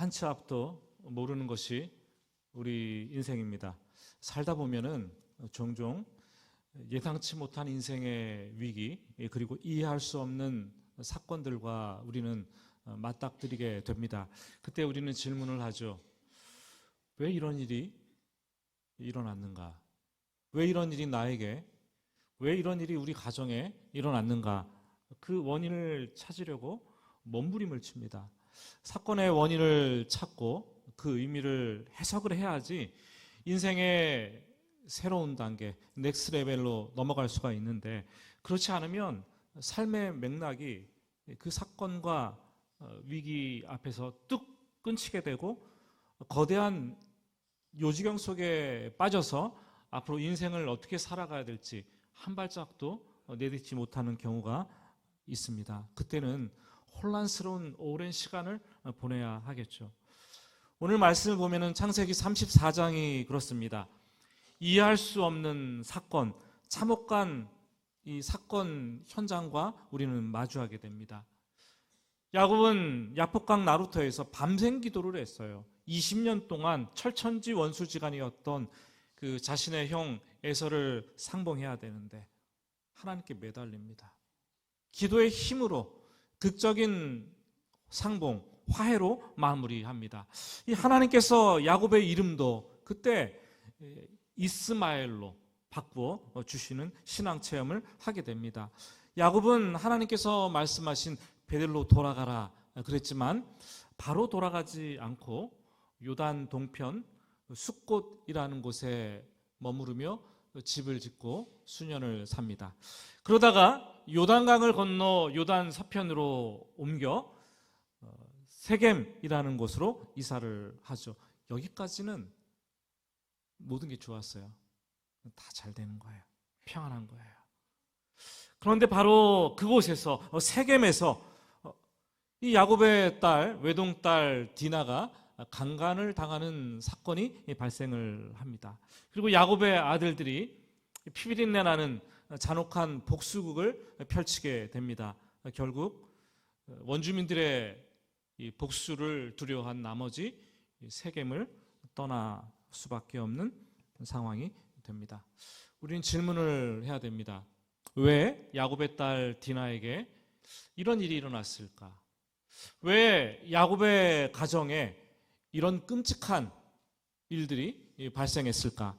한 치 앞도 모르는 것이 우리 인생입니다. 살다 보면은 종종 예상치 못한 인생의 위기, 그리고 이해할 수 없는 사건들과 우리는 맞닥뜨리게 됩니다. 그때 우리는 질문을 하죠. 왜 이런 일이 일어났는가? 왜 이런 일이 나에게, 왜 이런 일이 우리 가정에 일어났는가? 그 원인을 찾으려고 몸부림을 칩니다. 사건의 원인을 찾고 그 의미를 해석을 해야지 인생의 새로운 단계, 넥스트 레벨로 넘어갈 수가 있는데, 그렇지 않으면 삶의 맥락이 그 사건과 위기 앞에서 뚝 끊치게 되고 거대한 요지경 속에 빠져서 앞으로 인생을 어떻게 살아가야 될지 한 발짝도 내딛지 못하는 경우가 있습니다. 그때는 혼란스러운 오랜 시간을 보내야 하겠죠. 오늘 말씀을 보면은 창세기 34장이 그렇습니다. 이해할 수 없는 사건, 참혹한 이 사건 현장과 우리는 마주하게 됩니다. 야곱은 야복강 나루터에서 밤샘 기도를 했어요. 20년 동안 철천지 원수지간이었던 그 자신의 형 에서를 상봉해야 되는데 하나님께 매달립니다. 기도의 힘으로 극적인 상봉, 화해로 마무리합니다. 이 하나님께서 야곱의 이름도 그때 이스마엘로 바꾸어 주시는 신앙 체험을 하게 됩니다. 야곱은 하나님께서 말씀하신 베델로 돌아가라 그랬지만 바로 돌아가지 않고 요단 동편 숫곳이라는 곳에 머무르며 집을 짓고 수년을 삽니다. 그러다가 요단강을 건너 요단 서편으로 옮겨 세겜이라는 곳으로 이사를 하죠. 여기까지는 모든 게 좋았어요. 다 잘 되는 거예요. 평안한 거예요. 그런데 바로 그곳에서 세겜에서 이 야곱의 딸, 외동딸 디나가 강간을 당하는 사건이 발생을 합니다. 그리고 야곱의 아들들이 피비린내 나는 잔혹한 복수극을 펼치게 됩니다. 결국 원주민들의 이 복수를 두려워한 나머지 세겜을 떠날 수밖에 없는 상황이 됩니다. 우리는 질문을 해야 됩니다. 왜 야곱의 딸 디나에게 이런 일이 일어났을까? 왜 야곱의 가정에 이런 끔찍한 일들이 발생했을까?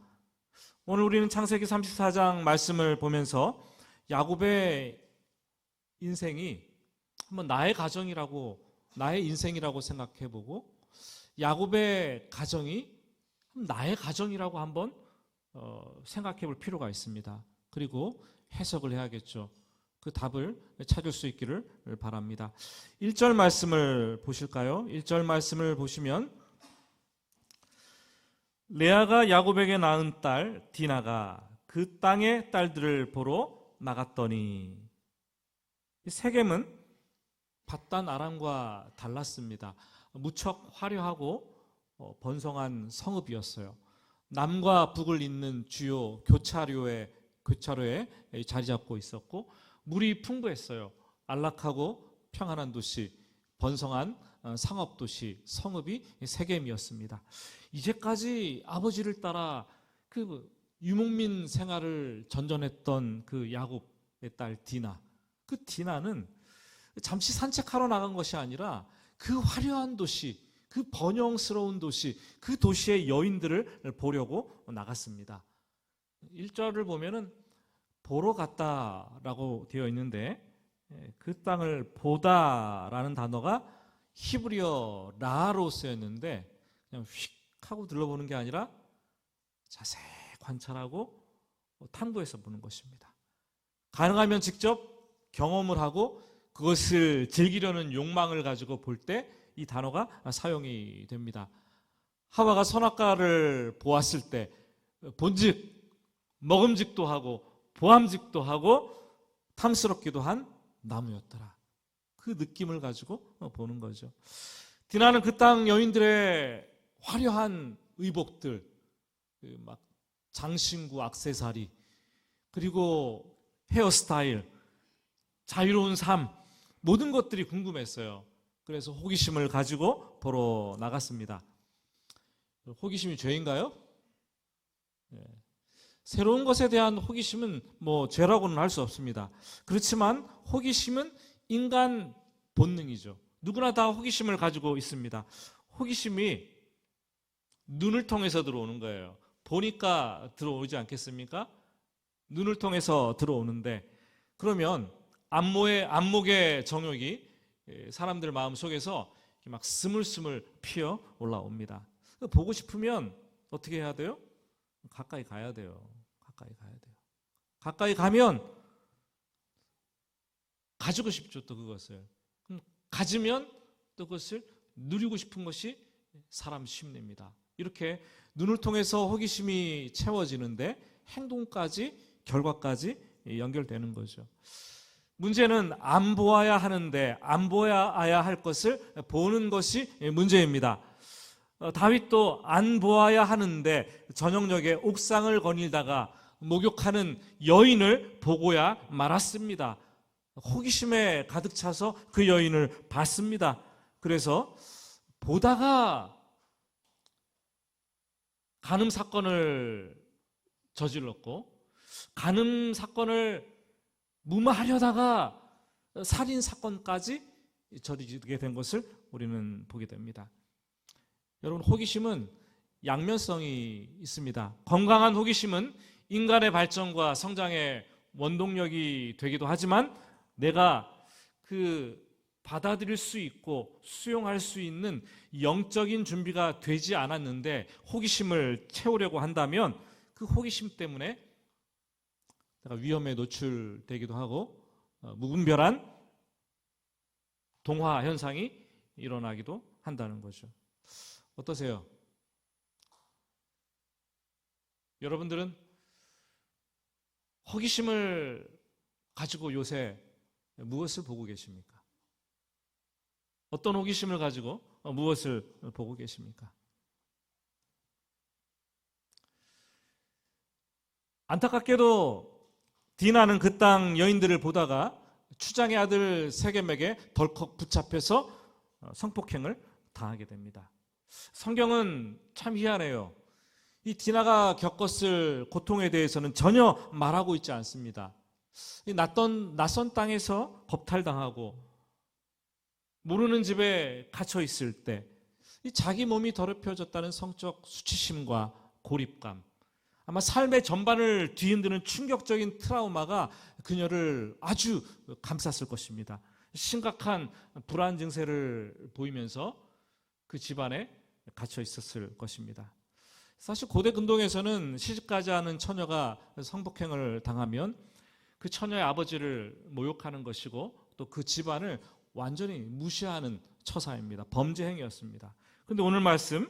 오늘 우리는 창세기 34장 말씀을 보면서 야곱의 인생이 한번 나의 가정이라고, 나의 인생이라고 생각해보고 야곱의 가정이 나의 가정이라고 한번 생각해볼 필요가 있습니다. 그리고 해석을 해야겠죠. 그 답을 찾을 수 있기를 바랍니다. 1절 말씀을 보실까요? 1절 말씀을 보시면 레아가 야곱에게 낳은 딸 디나가 그 땅의 딸들을 보러 나갔더니, 세겜은 밧단 아람과 달랐습니다. 무척 화려하고 번성한 성읍이었어요. 남과 북을 잇는 주요 교차로에 자리 잡고 있었고 물이 풍부했어요. 안락하고 평안한 도시, 번성한 상업도시, 성읍이 세겜이었습니다. 이제까지 아버지를 따라 그 유목민 생활을 전전했던 그 야곱의 딸 디나, 그 디나는 잠시 산책하러 나간 것이 아니라 그 화려한 도시, 그 번영스러운 도시, 그 도시의 여인들을 보려고 나갔습니다. 1절을 보면은 보러 갔다라고 되어 있는데 그 땅을 보다라는 단어가 히브리어 라로 쓰였는데 그냥 휙 하고 둘러보는 게 아니라 자세히 관찰하고 탐구해서 보는 것입니다. 가능하면 직접 경험을 하고 그것을 즐기려는 욕망을 가지고 볼 때 이 단어가 사용이 됩니다. 하와가 선악과를 보았을 때 본즉 먹음직도 하고 보암직도 하고 탐스럽기도 한 나무였더라. 그 느낌을 가지고 보는 거죠. 디나는 그 땅 여인들의 화려한 의복들, 막 장신구, 액세서리, 그리고 헤어스타일, 자유로운 삶, 모든 것들이 궁금했어요. 그래서 호기심을 가지고 보러 나갔습니다. 호기심이 죄인가요? 예. 새로운 것에 대한 호기심은 뭐 죄라고는 할 수 없습니다. 그렇지만 호기심은 인간 본능이죠. 누구나 다 호기심을 가지고 있습니다. 호기심이 눈을 통해서 들어오는 거예요. 보니까 들어오지 않겠습니까? 눈을 통해서 들어오는데, 그러면 안목의 정욕이 사람들 마음 속에서 막 스물스물 피어 올라옵니다. 보고 싶으면 어떻게 해야 돼요? 가까이 가야 돼요. 가까이 가야 돼요. 가까이 가면 가지고 싶죠, 또 그것을. 가지면 또 그것을 누리고 싶은 것이 사람 심리입니다. 이렇게 눈을 통해서 호기심이 채워지는데 행동까지, 결과까지 연결되는 거죠. 문제는 안 보아야 하는데 안 보아야 할 것을 보는 것이 문제입니다. 다윗도 안 보아야 하는데 저녁녘에 옥상을 거닐다가 목욕하는 여인을 보고야 말았습니다. 호기심에 가득 차서 그 여인을 봤습니다. 그래서 보다가 간음 사건을 저질렀고, 간음 사건을 무마하려다가 살인 사건까지 저지르게 된 것을 우리는 보게 됩니다. 여러분, 호기심은 양면성이 있습니다. 건강한 호기심은 인간의 발전과 성장의 원동력이 되기도 하지만, 내가 받아들일 수 있고 수용할 수 있는 영적인 준비가 되지 않았는데 호기심을 채우려고 한다면 그 호기심 때문에 내가 위험에 노출되기도 하고 무분별한 동화 현상이 일어나기도 한다는 거죠. 어떠세요? 여러분들은 호기심을 가지고 요새 무엇을 보고 계십니까? 어떤 호기심을 가지고 무엇을 보고 계십니까? 안타깝게도 디나는 그 땅 여인들을 보다가 추장의 아들 세겜에게 덜컥 붙잡혀서 성폭행을 당하게 됩니다. 성경은 참 희한해요. 이 디나가 겪었을 고통에 대해서는 전혀 말하고 있지 않습니다. 낯선 땅에서 겁탈당하고 모르는 집에 갇혀 있을 때 자기 몸이 더럽혀졌다는 성적 수치심과 고립감, 아마 삶의 전반을 뒤흔드는 충격적인 트라우마가 그녀를 아주 감쌌을 것입니다. 심각한 불안 증세를 보이면서 그 집안에 갇혀 있었을 것입니다. 사실 고대 근동에서는 시집가지 않은 처녀가 성폭행을 당하면 그 처녀의 아버지를 모욕하는 것이고 또 그 집안을 완전히 무시하는 처사입니다. 범죄 행위였습니다. 그런데 오늘 말씀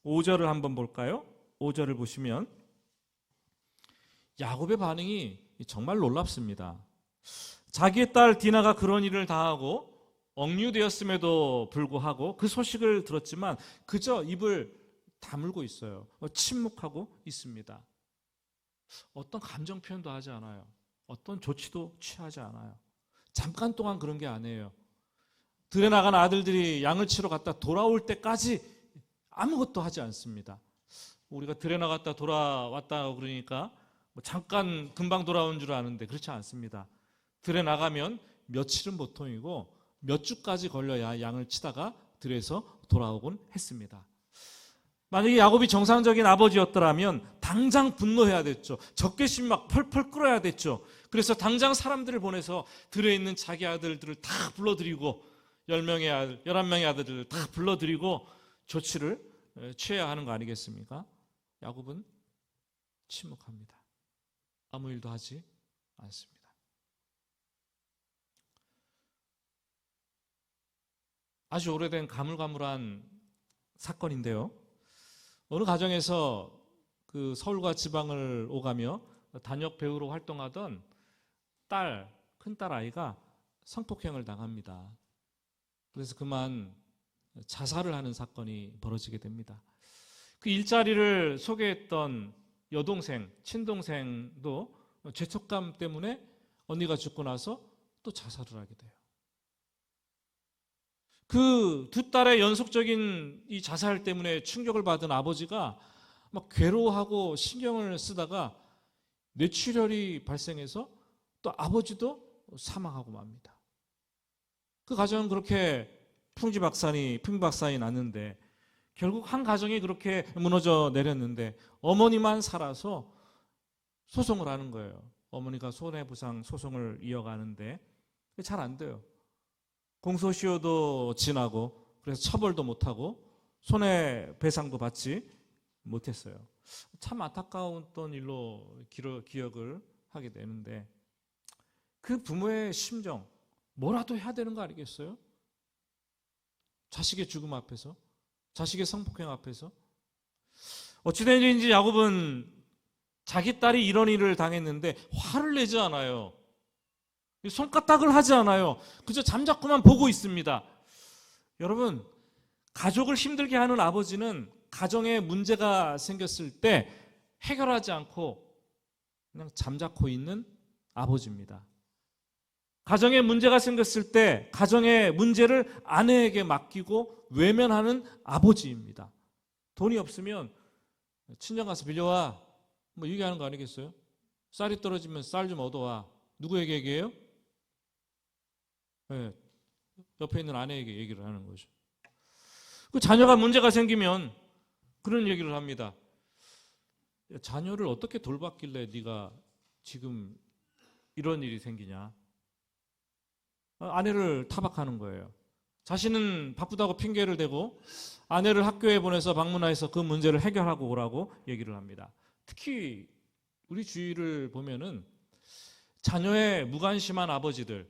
5절을 한번 볼까요? 5절을 보시면 야곱의 반응이 정말 놀랍습니다. 자기의 딸 디나가 그런 일을 당하고 억류되었음에도 불구하고 그 소식을 들었지만 그저 입을 다물고 있어요. 침묵하고 있습니다. 어떤 감정 표현도 하지 않아요. 어떤 조치도 취하지 않아요. 잠깐 동안 그런 게 아니에요. 들에 나간 아들들이 양을 치러 갔다 돌아올 때까지 아무것도 하지 않습니다. 우리가 들에 나갔다 돌아왔다 그러니까 잠깐 금방 돌아온 줄 아는데 그렇지 않습니다. 들에 나가면 며칠은 보통이고 몇 주까지 걸려야 양을 치다가 들에서 돌아오곤 했습니다. 만약에 야곱이 정상적인 아버지였더라면 당장 분노해야 됐죠. 적개심이 막 펄펄 끓어야 됐죠. 그래서 당장 사람들을 보내서 들에 있는 자기 아들들을 다 불러들이고 11명의 아들들을 다 불러들이고 조치를 취해야 하는 거 아니겠습니까? 야곱은 침묵합니다. 아무 일도 하지 않습니다. 아주 오래된 가물가물한 사건인데요. 어느 가정에서 그 서울과 지방을 오가며 단역 배우로 활동하던 큰딸 아이가 성폭행을 당합니다. 그래서 그만 자살을 하는 사건이 벌어지게 됩니다. 그 일자리를 소개했던 여동생, 친동생도 죄책감 때문에 언니가 죽고 나서 또 자살을 하게 돼요. 그 두 딸의 연속적인 이 자살 때문에 충격을 받은 아버지가 막 괴로워하고 신경을 쓰다가 뇌출혈이 발생해서 또 아버지도 사망하고 맙니다. 그 가정은 그렇게 풍비박산이 났는데 결국 한 가정이 그렇게 무너져 내렸는데 어머니만 살아서 소송을 하는 거예요. 어머니가 손해보상 소송을 이어가는데 잘 안 돼요. 공소시효도 지나고 그래서 처벌도 못하고 손해배상도 받지 못했어요. 참 안타까웠던 일로 기억을 하게 되는데 그 부모의 심정 뭐라도 해야 되는 거 아니겠어요? 자식의 죽음 앞에서, 자식의 성폭행 앞에서. 어찌된지 야곱은 자기 딸이 이런 일을 당했는데 화를 내지 않아요. 손가락을 하지 않아요. 그저 잠자코만 보고 있습니다. 여러분, 가족을 힘들게 하는 아버지는 가정에 문제가 생겼을 때 해결하지 않고 그냥 잠자코 있는 아버지입니다. 가정에 문제가 생겼을 때 가정의 문제를 아내에게 맡기고 외면하는 아버지입니다. 돈이 없으면 친정 가서 빌려와 뭐 얘기하는 거 아니겠어요? 쌀이 떨어지면 쌀 좀 얻어와. 누구에게 얘기해요? 네, 옆에 있는 아내에게 얘기를 하는 거죠. 그 자녀가 문제가 생기면 그런 얘기를 합니다. 자녀를 어떻게 돌봤길래 네가 지금 이런 일이 생기냐. 아내를 타박하는 거예요. 자신은 바쁘다고 핑계를 대고 아내를 학교에 보내서 방문해서 그 문제를 해결하고 오라고 얘기를 합니다. 특히 우리 주위를 보면은 자녀의 무관심한 아버지들,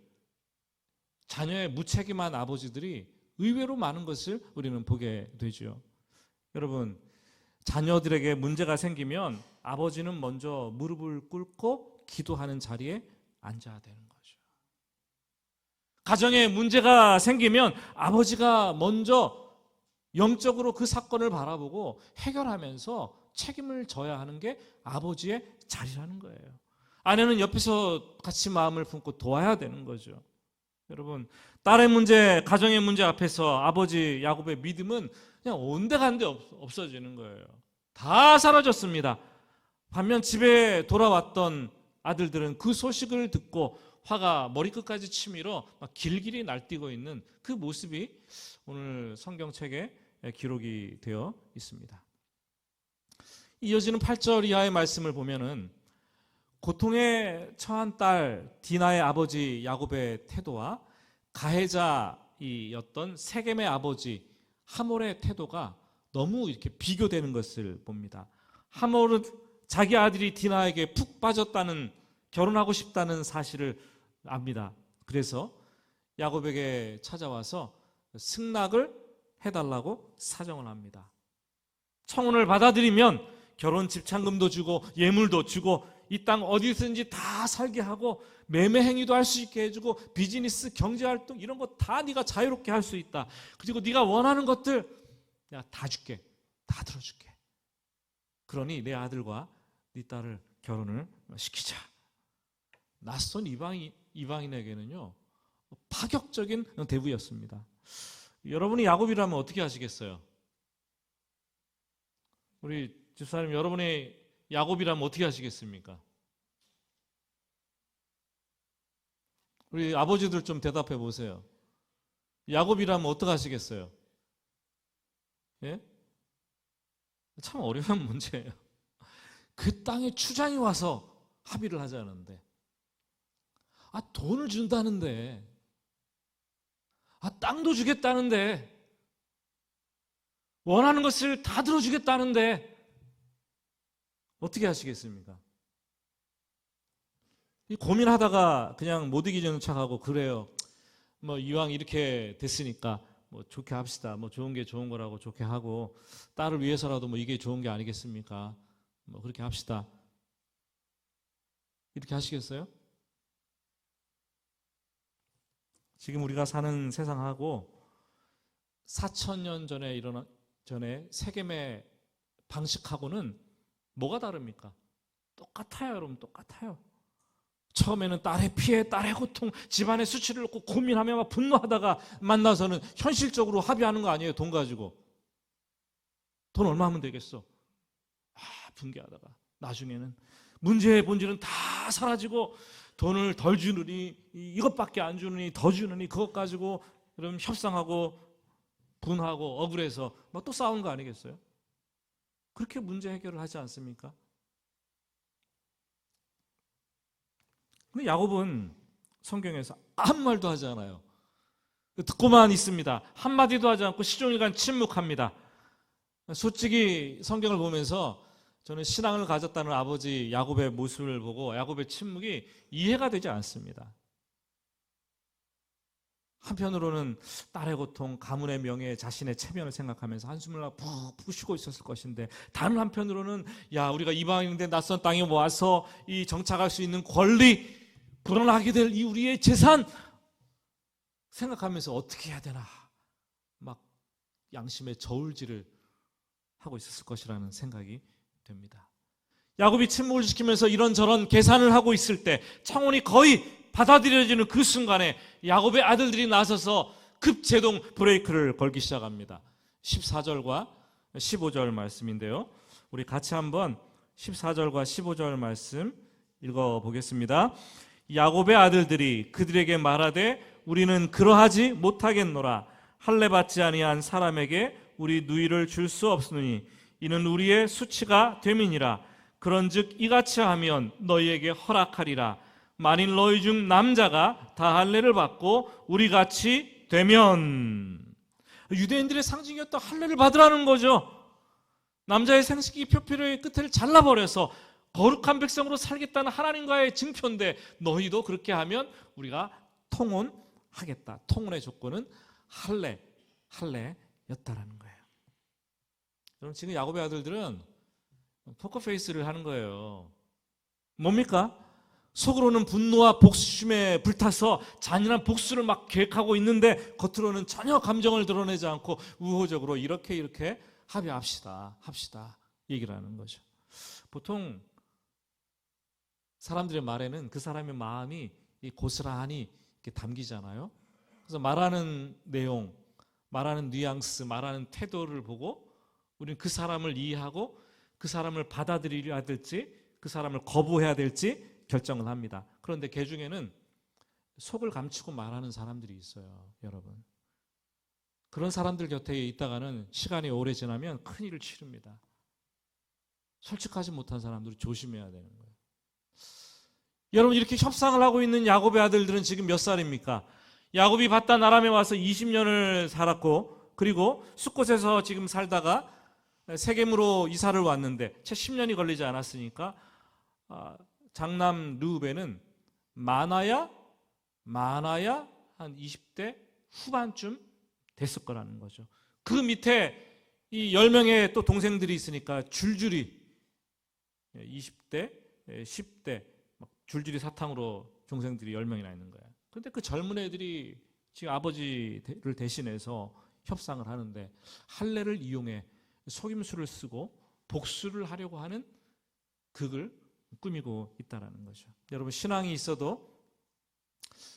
자녀의 무책임한 아버지들이 의외로 많은 것을 우리는 보게 되죠. 여러분, 자녀들에게 문제가 생기면 아버지는 먼저 무릎을 꿇고 기도하는 자리에 앉아야 되는 거죠. 가정에 문제가 생기면 아버지가 먼저 영적으로 그 사건을 바라보고 해결하면서 책임을 져야 하는 게 아버지의 자리라는 거예요. 아내는 옆에서 같이 마음을 품고 도와야 되는 거죠. 여러분, 딸의 문제, 가정의 문제 앞에서 아버지 야곱의 믿음은 그냥 온데간데 없어지는 거예요. 다 사라졌습니다. 반면 집에 돌아왔던 아들들은 그 소식을 듣고 화가 머리끝까지 치밀어 막 길길이 날뛰고 있는 그 모습이 오늘 성경책에 기록이 되어 있습니다. 이어지는 8절 이하의 말씀을 보면은 고통에 처한 딸 디나의 아버지 야곱의 태도와 가해자였던 세겜의 아버지 하몰의 태도가 너무 이렇게 비교되는 것을 봅니다. 하몰은 자기 아들이 디나에게 푹 빠졌다는, 결혼하고 싶다는 사실을 압니다. 그래서 야곱에게 찾아와서 승낙을 해달라고 사정을 합니다. 청혼을 받아들이면 결혼 집착금도 주고 예물도 주고 이 땅 어디든지 다 살게 하고 매매 행위도 할 수 있게 해주고 비즈니스 경제활동 이런 거 다 네가 자유롭게 할 수 있다. 그리고 네가 원하는 것들 내가 다 줄게. 다 들어줄게. 그러니 내 아들과 네 딸을 결혼을 시키자. 낯선 이방인에게는요 파격적인 대우였습니다. 여러분이 야곱이라면 어떻게 하시겠어요? 우리 집사님, 여러분이 야곱이라면 어떻게 하시겠습니까? 우리 아버지들 좀 대답해 보세요. 야곱이라면 어떻게 하시겠어요? 예? 참 어려운 문제예요. 그 땅에 추장이 와서 합의를 하자는데, 돈을 준다는데, 땅도 주겠다는데, 원하는 것을 다 들어주겠다는데 어떻게 하시겠습니까? 고민하다가 그냥 못 이기는 척하고 그래요. 뭐 이왕 이렇게 됐으니까 뭐 좋게 합시다. 뭐 좋은 게 좋은 거라고 좋게 하고 딸을 위해서라도 뭐 이게 좋은 게 아니겠습니까? 뭐 그렇게 합시다. 이렇게 하시겠어요? 지금 우리가 사는 세상하고 4,000년 전에 세겜의 방식하고는 뭐가 다릅니까? 똑같아요, 여러분. 똑같아요. 처음에는 딸의 피해, 딸의 고통, 집안의 수치를 놓고 고민하며 막 분노하다가 만나서는 현실적으로 합의하는 거 아니에요. 돈 가지고. 돈 얼마 하면 되겠어? 분개하다가 나중에는 문제의 본질은 다 사라지고 돈을 덜 주느니 이것밖에 안 주느니 더 주느니 그것 가지고 그럼 협상하고 분하고 억울해서 막 또 싸우는 거 아니겠어요? 그렇게 문제 해결을 하지 않습니까? 근데 야곱은 성경에서 아무 말도 하지 않아요. 듣고만 있습니다. 한마디도 하지 않고 시종일관 침묵합니다. 솔직히 성경을 보면서 저는 신앙을 가졌다는 아버지 야곱의 모습을 보고 야곱의 침묵이 이해가 되지 않습니다. 한편으로는 딸의 고통, 가문의 명예, 자신의 체면을 생각하면서 한숨을 푹푹 쉬고 있었을 것인데, 다른 한편으로는 야, 우리가 이방인인데 낯선 땅에 와서 이 정착할 수 있는 권리, 불어나게 될 이 우리의 재산 생각하면서 어떻게 해야 되나 막 양심의 저울질을 하고 있었을 것이라는 생각이 됩니다. 야곱이 침묵을 지키면서 이런저런 계산을 하고 있을 때 창혼이 거의 받아들여지는 그 순간에 야곱의 아들들이 나서서 급제동 브레이크를 걸기 시작합니다. 14절과 15절 말씀인데요. 우리 같이 한번 14절과 15절 말씀 읽어보겠습니다. 야곱의 아들들이 그들에게 말하되 우리는 그러하지 못하겠노라. 할례 받지 아니한 사람에게 우리 누이를 줄 수 없으니 이는 우리의 수치가 됨이니라. 그런즉 이같이 하면 너희에게 허락하리라. 만일 너희 중 남자가 다 할례를 받고 우리같이 되면, 유대인들의 상징이었던 할례를 받으라는 거죠. 남자의 생식기 표피의 끝을 잘라버려서 거룩한 백성으로 살겠다는 하나님과의 증표인데, 너희도 그렇게 하면 우리가 통혼하겠다. 통혼의 조건은 할례였다라는 거예요. 여러분, 지금 야곱의 아들들은 포커페이스를 하는 거예요. 뭡니까? 속으로는 분노와 복수심에 불타서 잔인한 복수를 막 계획하고 있는데 겉으로는 전혀 감정을 드러내지 않고 우호적으로 이렇게 합시다 얘기를 하는 거죠. 보통 사람들의 말에는 그 사람의 마음이 고스란히 이렇게 담기잖아요. 그래서 말하는 내용, 말하는 뉘앙스, 말하는 태도를 보고 우리는 그 사람을 이해하고 그 사람을 받아들여야 될지 그 사람을 거부해야 될지 결정을 합니다. 그런데 그 중에는 속을 감추고 말하는 사람들이 있어요. 여러분, 그런 사람들 곁에 있다가는 시간이 오래 지나면 큰일을 치릅니다. 솔직하지 못한 사람들이 조심해야 되는 거예요. 여러분, 이렇게 협상을 하고 있는 야곱의 아들들은 지금 몇 살입니까? 야곱이 바단 아람에 와서 20년을 살았고, 그리고 숫곳에서 지금 살다가 세겜으로 이사를 왔는데 채 10년이 걸리지 않았으니까 장남 르우벤은 많아야 한 20대 후반쯤 됐을 거라는 거죠. 그 밑에 이 10명의 또 동생들이 있으니까 줄줄이 20대, 10대 막 줄줄이 사탕으로 동생들이 10명이나 있는 거야. 그런데 그 젊은 애들이 지금 아버지를 대신해서 협상을 하는데 할례를 이용해 속임수를 쓰고 복수를 하려고 하는 극을 꾸미고 있다는 거죠. 여러분, 신앙이 있어도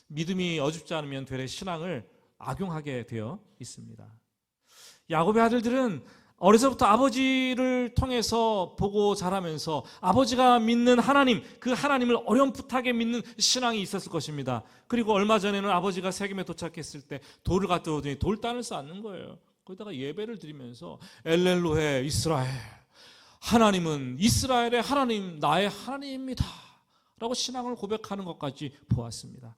믿음이 어줍지 않으면 되레 신앙을 악용하게 되어 있습니다. 야곱의 아들들은 어려서부터 아버지를 통해서 보고 자라면서 아버지가 믿는 하나님, 그 하나님을 어렴풋하게 믿는 신앙이 있었을 것입니다. 그리고 얼마 전에는 아버지가 세겜에 도착했을 때 돌을 갖다 오더니 돌단을 쌓는 거예요. 거기다가 예배를 드리면서 엘렐로헤 이스라엘, 하나님은 이스라엘의 하나님, 나의 하나님입니다 라고 신앙을 고백하는 것까지 보았습니다.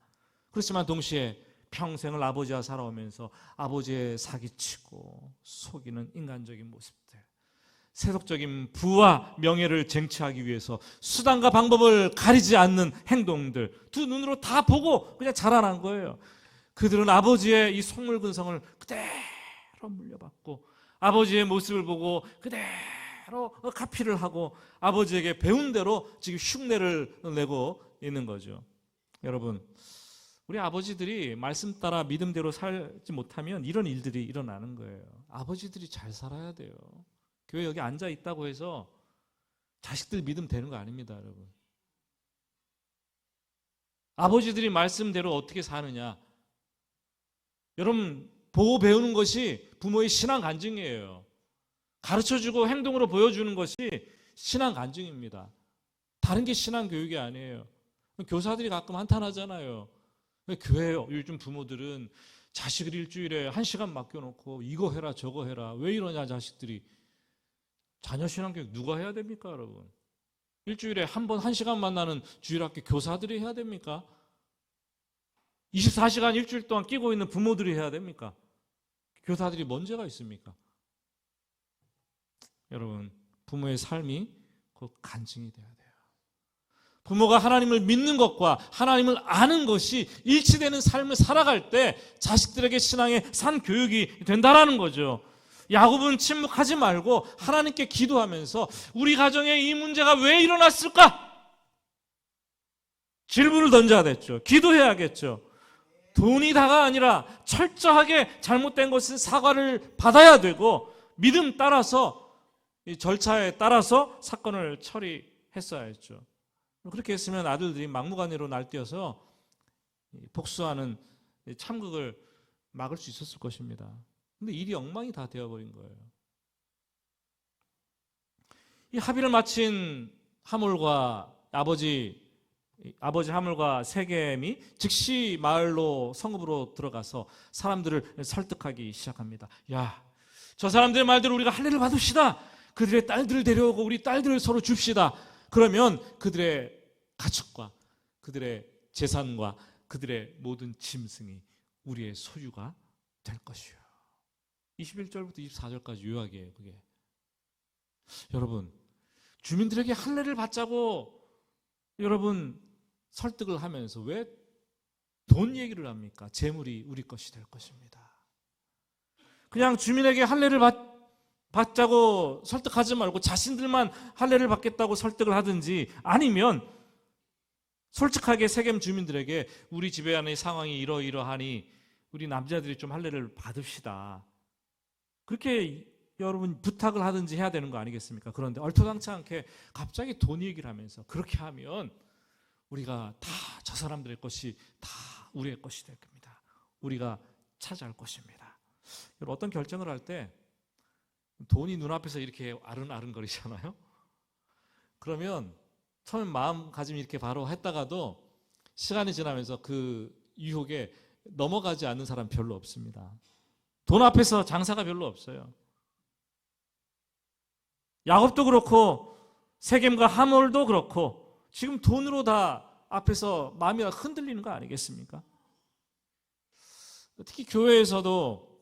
그렇지만 동시에 평생을 아버지와 살아오면서 아버지의 사기치고 속이는 인간적인 모습들, 세속적인 부와 명예를 쟁취하기 위해서 수단과 방법을 가리지 않는 행동들, 두 눈으로 다 보고 그냥 자라난 거예요. 그들은 아버지의 이 속물근성을 그대로 물려받고 아버지의 모습을 보고 그대로 카피를 하고 아버지에게 배운 대로 지금 흉내를 내고 있는 거죠. 여러분, 우리 아버지들이 말씀 따라 믿음대로 살지 못하면 이런 일들이 일어나는 거예요. 아버지들이 잘 살아야 돼요. 교회 여기 앉아 있다고 해서 자식들 믿음 되는 거 아닙니다, 여러분. 아버지들이 말씀대로 어떻게 사느냐. 여러분, 보고 배우는 것이 부모의 신앙 간증이에요. 가르쳐주고 행동으로 보여주는 것이 신앙 간증입니다. 다른 게 신앙 교육이 아니에요. 교사들이 가끔 한탄하잖아요. 교회 요즘 부모들은 자식을 일주일에 1시간 맡겨놓고 이거 해라 저거 해라. 왜 이러냐 자식들이. 자녀 신앙 교육 누가 해야 됩니까 여러분? 일주일에 한 번 1시간 만나는 주일학교 교사들이 해야 됩니까? 24시간 일주일 동안 끼고 있는 부모들이 해야 됩니까? 교사들이 뭔 죄가 있습니까? 여러분, 부모의 삶이 곧 간증이 돼야 돼요. 부모가 하나님을 믿는 것과 하나님을 아는 것이 일치되는 삶을 살아갈 때 자식들에게 신앙의 산 교육이 된다라는 거죠. 야곱은 침묵하지 말고 하나님께 기도하면서 우리 가정에 이 문제가 왜 일어났을까? 질문을 던져야 됐죠. 기도해야겠죠. 돈이 다가 아니라 철저하게 잘못된 것은 사과를 받아야 되고 믿음 따라서 이 절차에 따라서 사건을 처리했어야 했죠. 그렇게 했으면 아들들이 막무가내로 날뛰어서 복수하는 참극을 막을 수 있었을 것입니다. 근데 일이 엉망이 다 되어버린 거예요. 이 합의를 마친 하몰과 아버지 하몰과 세겜이 즉시 마을로 성읍으로 들어가서 사람들을 설득하기 시작합니다. 야, 저 사람들의 말대로 우리가 할례를 받읍시다. 그들의 딸들을 데려오고 우리 딸들을 서로 줍시다. 그러면 그들의 가축과 그들의 재산과 그들의 모든 짐승이 우리의 소유가 될 것이요. 21절부터 24절까지 요약이에요. 그게. 여러분, 주민들에게 할례를 받자고 여러분 설득을 하면서 왜 돈 얘기를 합니까? 재물이 우리 것이 될 것입니다. 그냥 주민에게 할례를 받자고 설득하지 말고 자신들만 할례를 받겠다고 설득을 하든지, 아니면 솔직하게 세겜 주민들에게 우리 집에 안의 상황이 이러이러하니 우리 남자들이 좀 할례를 받읍시다. 그렇게 여러분 부탁을 하든지 해야 되는 거 아니겠습니까? 그런데 얼토당치 않게 갑자기 돈 얘기를 하면서 그렇게 하면 우리가 다 저 사람들의 것이 다 우리의 것이 될 겁니다. 우리가 차지할 것입니다. 여러분, 어떤 결정을 할 때 돈이 눈앞에서 이렇게 아른아른거리잖아요. 그러면 처음 마음가짐이 이렇게 바로 했다가도 시간이 지나면서 그 유혹에 넘어가지 않는 사람 별로 없습니다. 돈 앞에서 장사가 별로 없어요. 야곱도 그렇고 세겜과 하몰도 그렇고 지금 돈으로 다 앞에서 마음이 흔들리는 거 아니겠습니까? 특히 교회에서도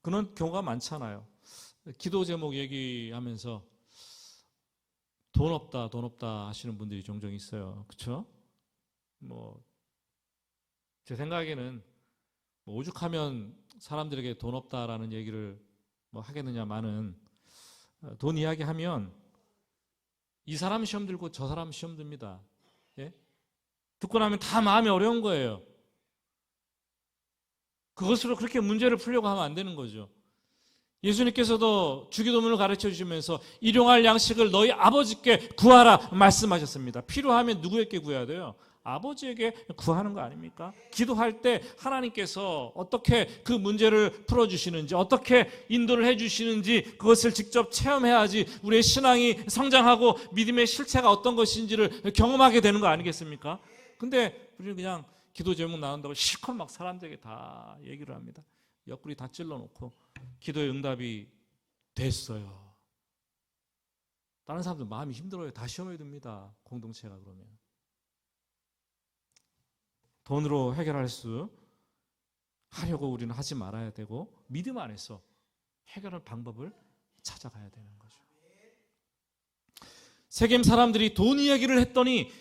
그런 경우가 많잖아요. 기도 제목 얘기하면서 돈 없다 하시는 분들이 종종 있어요. 그렇죠? 제 생각에는 오죽하면 사람들에게 돈 없다라는 얘기를 하겠느냐마는 돈 이야기하면 이 사람 시험 들고 저 사람 시험 듭니다. 예? 듣고 나면 다 마음이 어려운 거예요. 그것으로 그렇게 문제를 풀려고 하면 안 되는 거죠. 예수님께서도 주기도문을 가르쳐 주시면서 일용할 양식을 너희 아버지께 구하라 말씀하셨습니다. 필요하면 누구에게 구해야 돼요? 아버지에게 구하는 거 아닙니까? 기도할 때 하나님께서 어떻게 그 문제를 풀어주시는지, 어떻게 인도를 해주시는지 그것을 직접 체험해야지 우리의 신앙이 성장하고 믿음의 실체가 어떤 것인지를 경험하게 되는 거 아니겠습니까? 근데 우리는 그냥 기도 제목 나온다고 실컷 막 사람들에게 다 얘기를 합니다. 옆구리 다 찔러놓고 기도의 응답이 됐어요. 다른 사람들 마음이 힘들어요. 다 시험에 듭니다. 공동체가 그러면. 돈으로 해결할 수 하려고 우리는 하지 말아야 되고 믿음 안에서 해결할 방법을 찾아가야 되는 거죠. 세겜 사람들이 돈 이야기를 했더니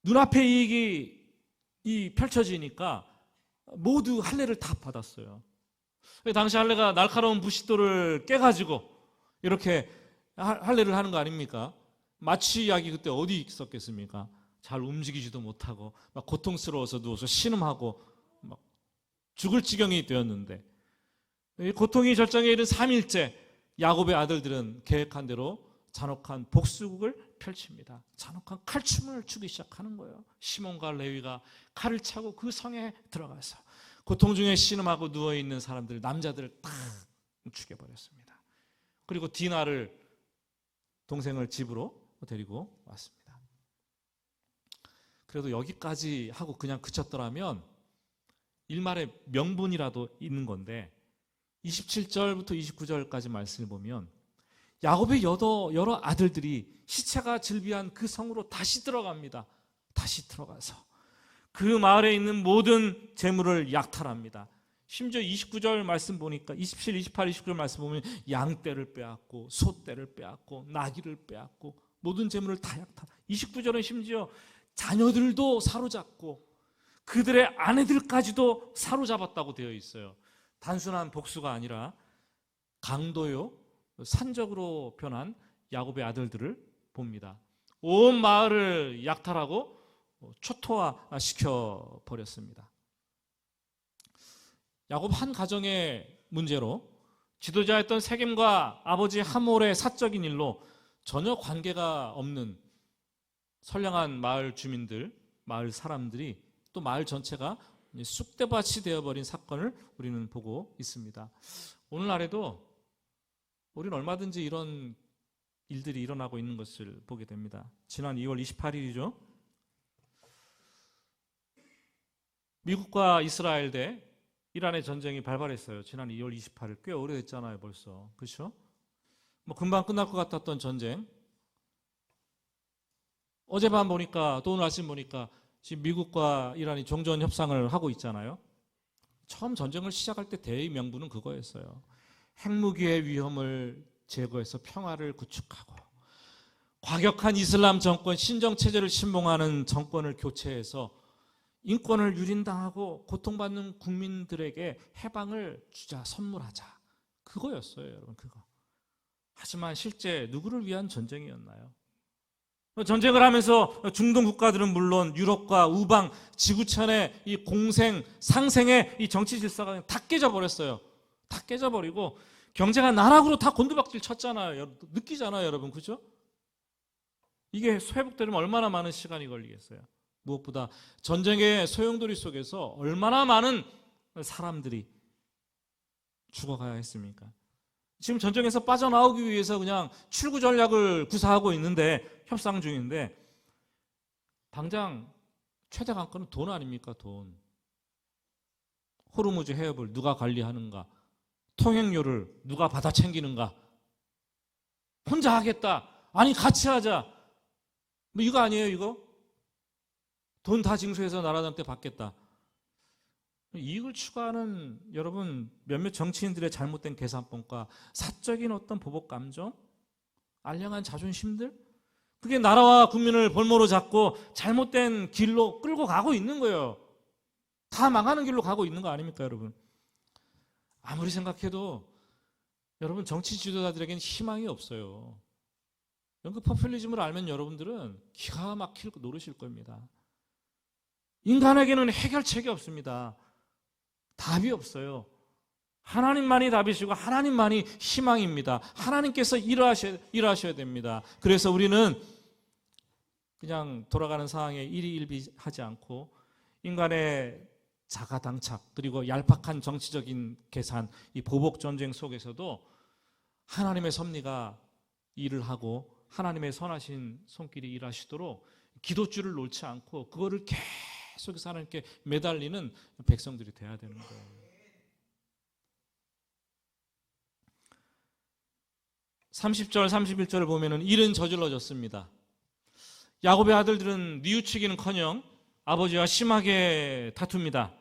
눈앞에 이익이 펼쳐지니까 모두 할례를 다 받았어요. 당시 할례가 날카로운 부싯돌을 깨가지고 이렇게 할례를 하는 거 아닙니까? 마취 약이 그때 어디 있었겠습니까? 잘 움직이지도 못하고 막 고통스러워서 누워서 신음하고 막 죽을 지경이 되었는데, 이 고통이 절정에 이른 3일째 야곱의 아들들은 계획한 대로 잔혹한 복수국을 펼칩니다. 잔혹한 칼춤을 추기 시작하는 거예요. 시몬과 레위가 칼을 차고 그 성에 들어가서 고통 중에 신음하고 누워있는 사람들, 남자들을 다 죽여버렸습니다. 그리고 디나를, 동생을 집으로 데리고 왔습니다. 그래도 여기까지 하고 그냥 그쳤더라면 일말의 명분이라도 있는 건데 27절부터 29절까지 말씀을 보면 야곱의 여러 아들들이 시체가 즐비한 그 성으로 다시 들어갑니다. 다시 들어가서 그 마을에 있는 모든 재물을 약탈합니다. 심지어 29절 말씀 보니까 27, 28, 29절 말씀 보면 양떼를 빼앗고 소떼를 빼앗고 나귀를 빼앗고 모든 재물을 다 약탈. 29절은 심지어 자녀들도 사로잡고 그들의 아내들까지도 사로잡았다고 되어 있어요. 단순한 복수가 아니라 강도요, 산적으로 변한 야곱의 아들들을 봅니다. 온 마을을 약탈하고 초토화시켜 버렸습니다. 야곱 한 가정의 문제로 지도자였던 세겜과 아버지 하몰의 사적인 일로 전혀 관계가 없는 선량한 마을 주민들, 마을 사람들이 또 마을 전체가 쑥대밭이 되어버린 사건을 우리는 보고 있습니다. 오늘날에도 우리는 얼마든지 이런 일들이 일어나고 있는 것을 보게 됩니다. 지난 2월 28일이죠. 미국과 이스라엘 대 이란의 전쟁이 발발했어요. 지난 2월 28일. 꽤 오래됐잖아요, 벌써. 그렇죠? 금방 끝날 것 같았던 전쟁. 어젯밤 보니까, 또 오늘 아침 보니까 지금 미국과 이란이 종전 협상을 하고 있잖아요. 처음 전쟁을 시작할 때 대의 명분은 그거였어요. 핵무기의 위험을 제거해서 평화를 구축하고 과격한 이슬람 정권, 신정체제를 신봉하는 정권을 교체해서 인권을 유린당하고 고통받는 국민들에게 해방을 주자, 선물하자. 그거였어요, 여러분, 그거. 하지만 실제 누구를 위한 전쟁이었나요? 전쟁을 하면서 중동 국가들은 물론 유럽과 우방, 지구촌의 이 공생, 상생의 이 정치 질서가 다 깨져버렸어요. 다 깨져버리고 경제가 나락으로 다 곤두박질 쳤잖아요. 느끼잖아요, 여러분. 그죠? 이게 회복되려면 얼마나 많은 시간이 걸리겠어요. 무엇보다 전쟁의 소용돌이 속에서 얼마나 많은 사람들이 죽어가야 했습니까? 지금 전쟁에서 빠져나오기 위해서 그냥 출구 전략을 구사하고 있는데, 협상 중인데, 당장 최대 관건은 돈 아닙니까? 돈. 호르무즈 해협을 누가 관리하는가? 통행료를 누가 받아 챙기는가? 혼자 하겠다. 아니, 같이 하자. 이거 아니에요, 이거? 돈 다 징수해서 나라한테 받겠다. 이익을 추구하는 여러분 몇몇 정치인들의 잘못된 계산법과 사적인 어떤 보복 감정, 알량한 자존심들, 그게 나라와 국민을 볼모로 잡고 잘못된 길로 끌고 가고 있는 거예요. 다 망하는 길로 가고 있는 거 아닙니까, 여러분? 아무리 생각해도 여러분 정치 지도자들에게는 희망이 없어요. 그 포퓰리즘을 알면 여러분들은 기가 막힐 노릇일 겁니다. 인간에게는 해결책이 없습니다. 답이 없어요. 하나님만이 답이시고 하나님만이 희망입니다. 하나님께서 일하셔야 됩니다. 그래서 우리는 그냥 돌아가는 상황에 일희일비하지 않고 인간의 자가당착 그리고 얄팍한 정치적인 계산, 이 보복 전쟁 속에서도 하나님의 섭리가 일을 하고 하나님의 선하신 손길이 일하시도록 기도줄을 놓지 않고 그거를 계속해서 하나님께 매달리는 백성들이 돼야 되는 거예요. (30절) (31절을) 보면은 일은 저질러졌습니다. 야곱의 아들들은 뉘우치기는커녕 아버지와 심하게 다툽니다.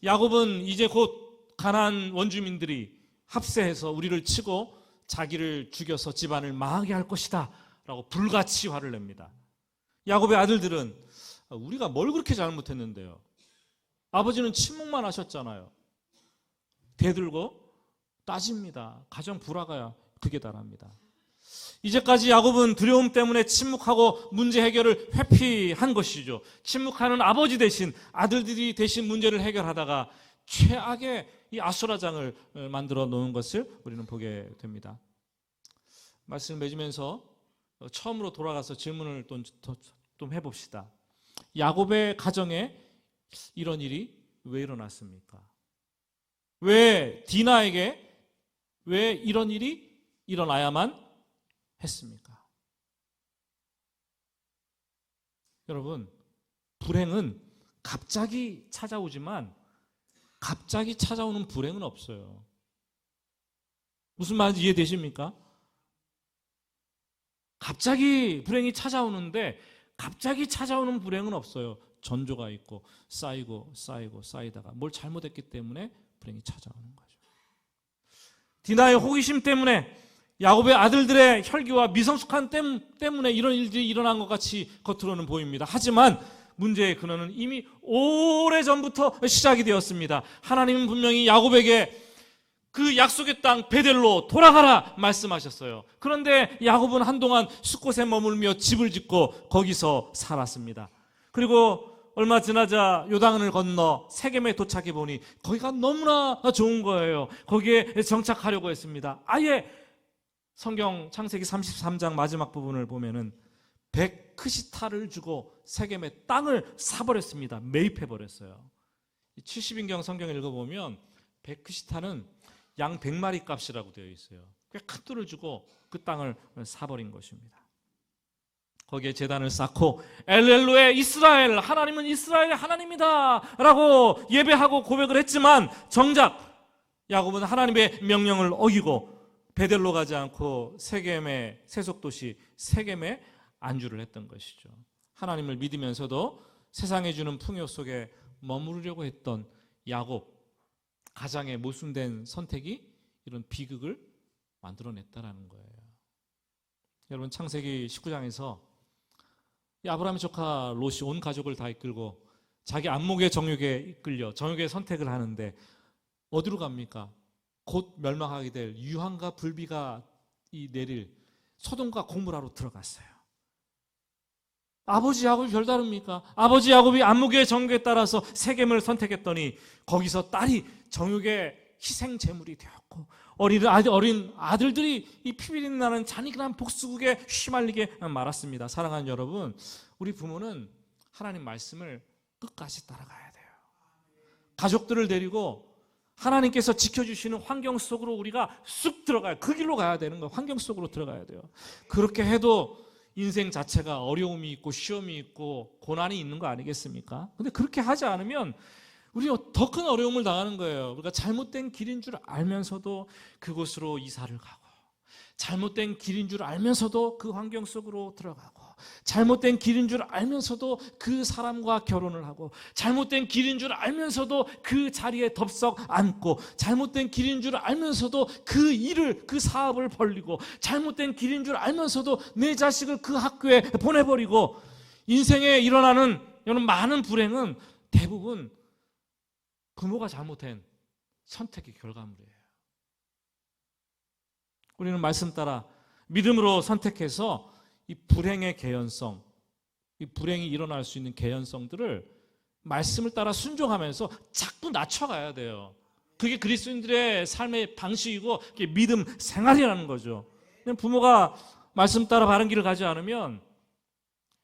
야곱은 이제 곧 가나안 원주민들이 합세해서 우리를 치고 자기를 죽여서 집안을 망하게 할 것이다 라고 불같이 화를 냅니다. 야곱의 아들들은 우리가 뭘 그렇게 잘못했는데요? 아버지는 침묵만 하셨잖아요. 대들고 따집니다. 가정 불화가 극에 달합니다. 이제까지 야곱은 두려움 때문에 침묵하고 문제 해결을 회피한 것이죠. 침묵하는 아버지 대신 아들들이 대신 문제를 해결하다가 최악의 이 아수라장을 만들어 놓은 것을 우리는 보게 됩니다. 말씀을 맺으면서 처음으로 돌아가서 질문을 좀 해봅시다. 야곱의 가정에 이런 일이 왜 일어났습니까? 왜 디나에게 왜 이런 일이 일어나야만 했습니까? 여러분, 불행은 갑자기 찾아오지만 갑자기 찾아오는 불행은 없어요. 무슨 말인지 이해되십니까? 갑자기 불행이 찾아오는데 갑자기 찾아오는 불행은 없어요. 전조가 있고 쌓이고 쌓이다가 뭘 잘못했기 때문에 불행이 찾아오는 거죠. 디나의 호기심 때문에 야곱의 아들들의 혈기와 미성숙한 때문에 이런 일들이 일어난 것 같이 겉으로는 보입니다. 하지만 문제의 근원은 이미 오래전부터 시작이 되었습니다. 하나님은 분명히 야곱에게 그 약속의 땅 베델로 돌아가라 말씀하셨어요. 그런데 야곱은 한동안 숫곳에 머물며 집을 짓고 거기서 살았습니다. 그리고 얼마 지나자 요단을 건너 세겜에 도착해 보니 거기가 너무나 좋은 거예요. 거기에 정착하려고 했습니다. 아예 성경 창세기 33장 마지막 부분을 보면은 100크시타를 주고 세겜의 땅을 사버렸습니다. 매입해버렸어요. 70인경 성경을 읽어보면 100크시타는 양 100마리 값이라고 되어 있어요. 꽤 큰 돈을 주고 그 땅을 사버린 것입니다. 거기에 제단을 쌓고 엘렐로에 이스라엘, 하나님은 이스라엘의 하나님이다 라고 예배하고 고백을 했지만 정작 야곱은 하나님의 명령을 어기고 베델로 가지 않고 세겜의 세속도시 세겜에 안주를 했던 것이죠. 하나님을 믿으면서도 세상에 주는 풍요 속에 머무르려고 했던 야곱 가장의 모순된 선택이 이런 비극을 만들어냈다라는 거예요. 여러분, 창세기 19장에서 아브라함의 조카 롯이 온 가족을 다 이끌고 자기 안목의 정욕에 이끌려 정욕의 선택을 하는데 어디로 갑니까? 곧 멸망하게 될 유황과 불비가 내릴 소돔과 고모라로 들어갔어요. 아버지 야곱이 별다릅니까? 아버지 야곱이 안목의 정욕에 따라서 세겜을 선택했더니 거기서 딸이 정욕의 희생 제물이 되었고 어린 아들들이 이 피비린 나는 잔인한 복수국에 휘말리게 말았습니다. 사랑하는 여러분, 우리 부모는 하나님 말씀을 끝까지 따라가야 돼요. 가족들을 데리고 하나님께서 지켜주시는 환경 속으로 우리가 쑥 들어가요. 그 길로 가야 되는 거예요. 환경 속으로 들어가야 돼요. 그렇게 해도 인생 자체가 어려움이 있고 시험이 있고 고난이 있는 거 아니겠습니까? 근데 그렇게 하지 않으면 우리가 더 큰 어려움을 당하는 거예요. 우리가 잘못된 길인 줄 알면서도 그곳으로 이사를 가고 잘못된 길인 줄 알면서도 그 환경 속으로 들어가고 잘못된 길인 줄 알면서도 그 사람과 결혼을 하고 잘못된 길인 줄 알면서도 그 자리에 덥석 앉고 잘못된 길인 줄 알면서도 그 일을 그 사업을 벌리고 잘못된 길인 줄 알면서도 내 자식을 그 학교에 보내버리고 인생에 일어나는 이런 많은 불행은 대부분 부모가 잘못한 선택의 결과물이에요. 우리는 말씀 따라 믿음으로 선택해서 이 불행의 개연성, 이 불행이 일어날 수 있는 개연성들을 말씀을 따라 순종하면서 자꾸 낮춰가야 돼요. 그게 그리스도인들의 삶의 방식이고 그게 믿음 생활이라는 거죠. 부모가 말씀 따라 바른 길을 가지 않으면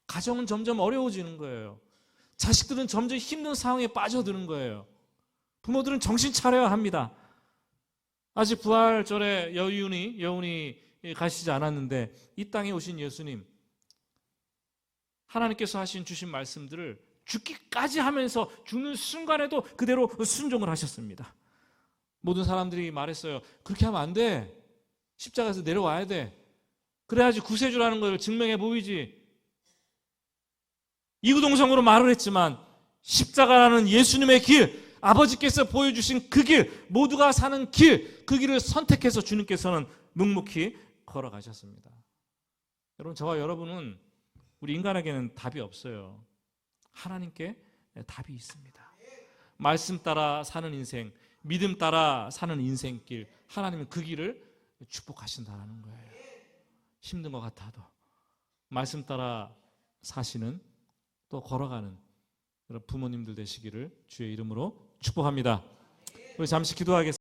가정은 점점 어려워지는 거예요. 자식들은 점점 힘든 상황에 빠져드는 거예요. 부모들은 정신 차려야 합니다. 아직 부활절에 여운이 가시지 않았는데 이 땅에 오신 예수님, 하나님께서 주신 말씀들을 죽기까지 하면서 죽는 순간에도 그대로 순종을 하셨습니다. 모든 사람들이 말했어요. 그렇게 하면 안 돼. 십자가에서 내려와야 돼. 그래야지 구세주라는 걸 증명해 보이지. 이구동성으로 말을 했지만 십자가라는 예수님의 길, 아버지께서 보여주신 그 길, 모두가 사는 길, 그 길을 선택해서 주님께서는 묵묵히 걸어가셨습니다. 여러분, 저와 여러분은 우리 인간에게는 답이 없어요. 하나님께 답이 있습니다. 말씀 따라 사는 인생, 믿음 따라 사는 인생길, 하나님은 그 길을 축복하신다는 거예요. 힘든 것 같아도 말씀 따라 사시는, 또 걸어가는 여러분 부모님들 되시기를 주의 이름으로 축복합니다. 우리 잠시 기도하겠습니다.